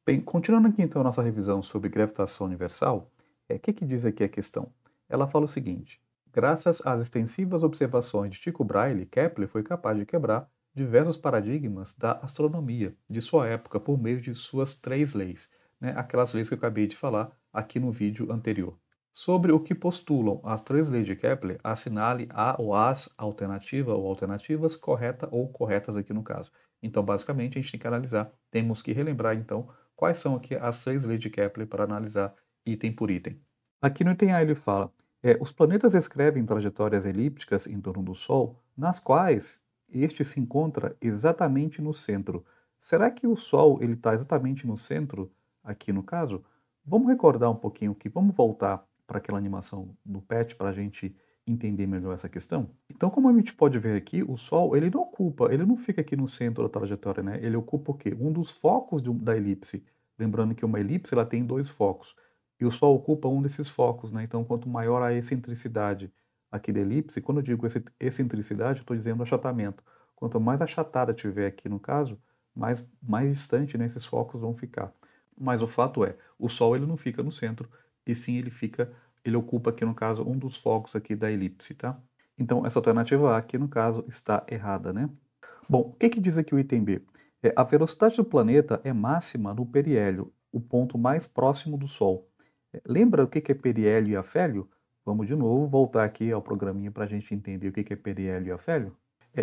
Bem, continuando aqui então a nossa revisão sobre gravitação universal, o que que diz aqui a questão? Ela fala o seguinte: graças às extensivas observações de Tycho Brahe, Kepler foi capaz de quebrar diversos paradigmas da astronomia de sua época por meio de suas três leis, né? Aquelas leis que eu acabei de falar aqui no vídeo anterior. Sobre o que postulam as três leis de Kepler, assinale a ou as alternativa ou alternativas correta ou corretas aqui no caso. Então, basicamente, a gente tem que analisar, temos que relembrar então quais são aqui as três leis de Kepler para analisar item por item. Aqui no item A ele fala, os planetas escrevem trajetórias elípticas em torno do Sol, nas quais este se encontra exatamente no centro. Será que o Sol ele está exatamente no centro, aqui no caso? Vamos recordar um pouquinho aqui, vamos voltar para aquela animação do PET para a gente entender melhor essa questão? Então, como a gente pode ver aqui, o Sol ele não ocupa, ele não fica aqui no centro da trajetória, né? Ele ocupa o quê? Um dos focos da elipse. Lembrando que uma elipse ela tem dois focos. E o Sol ocupa um desses focos, né? Então, quanto maior a excentricidade aqui da elipse, quando eu digo excentricidade, eu estou dizendo achatamento. Quanto mais achatada tiver aqui no caso, mais distante, né, esses focos vão ficar. Mas o fato é, o Sol ele não fica no centro, e sim ele ocupa aqui no caso um dos focos aqui da elipse, tá? Então essa alternativa A aqui no caso está errada, né? Bom, o que que diz aqui o item B? A velocidade do planeta é máxima no periélio, o ponto mais próximo do Sol. Lembra o que que é periélio e afélio? Vamos de novo voltar aqui ao programinha para a gente entender o que que é periélio e afélio.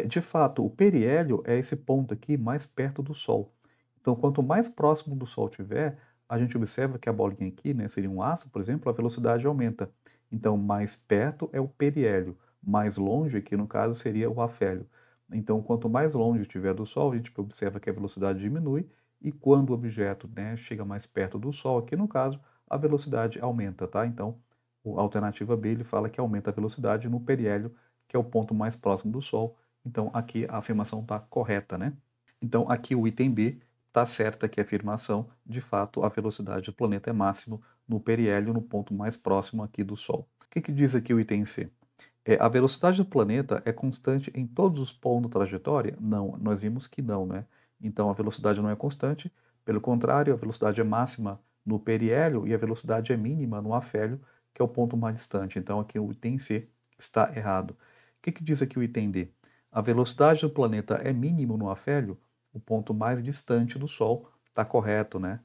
De fato, o periélio é esse ponto aqui mais perto do Sol. Então, quanto mais próximo do Sol tiver, a gente observa que a bolinha aqui, né, seria um aço, por exemplo, a velocidade aumenta. Então, mais perto é o periélio, mais longe, aqui no caso, seria o afélio. Então, quanto mais longe estiver do Sol, a gente observa que a velocidade diminui, e quando o objeto, né, chega mais perto do Sol, aqui no caso, a velocidade aumenta, tá? Então, a alternativa B, ele fala que aumenta a velocidade no periélio, que é o ponto mais próximo do Sol. Então, aqui a afirmação está correta, né? Então, aqui o item B está certa que a afirmação, de fato, a velocidade do planeta é máximo no periélio, no ponto mais próximo aqui do Sol. O que que diz aqui o item C? A velocidade do planeta é constante em todos os pontos da trajetória? Não, nós vimos que não, né? Então a velocidade não é constante, pelo contrário, a velocidade é máxima no periélio e a velocidade é mínima no afélio, que é o ponto mais distante. Então aqui o item C está errado. O que que diz aqui o item D? A velocidade do planeta é mínimo no afélio, o ponto mais distante do Sol, está correto, né?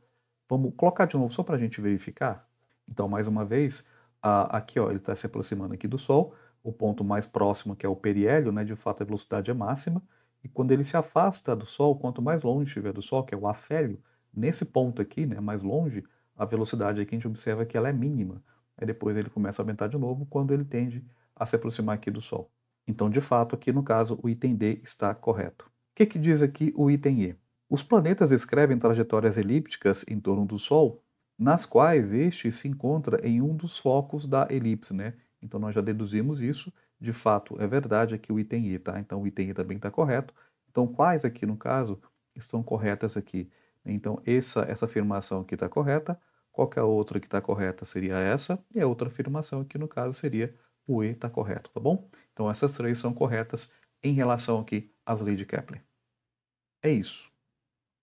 Vamos colocar de novo só para a gente verificar? Então, mais uma vez, aqui ó, ele está se aproximando aqui do Sol, o ponto mais próximo, que é o periélio, né, de fato a velocidade é máxima, e quando ele se afasta do Sol, quanto mais longe estiver do Sol, que é o afélio, nesse ponto aqui, né, mais longe, a velocidade aqui a gente observa que ela é mínima. Aí depois ele começa a aumentar de novo quando ele tende a se aproximar aqui do Sol. Então, de fato, aqui no caso, o item D está correto. O que que diz aqui o item E? Os planetas escrevem trajetórias elípticas em torno do Sol, nas quais este se encontra em um dos focos da elipse, né? Então nós já deduzimos isso, de fato é verdade aqui o item E, tá? Então o item E também está correto. Então quais aqui no caso estão corretas aqui? Então essa afirmação aqui está correta, qualquer outra que está correta seria essa, e a outra afirmação aqui no caso seria o E está correto, tá bom? Então essas três são corretas em relação aqui às leis de Kepler. É isso.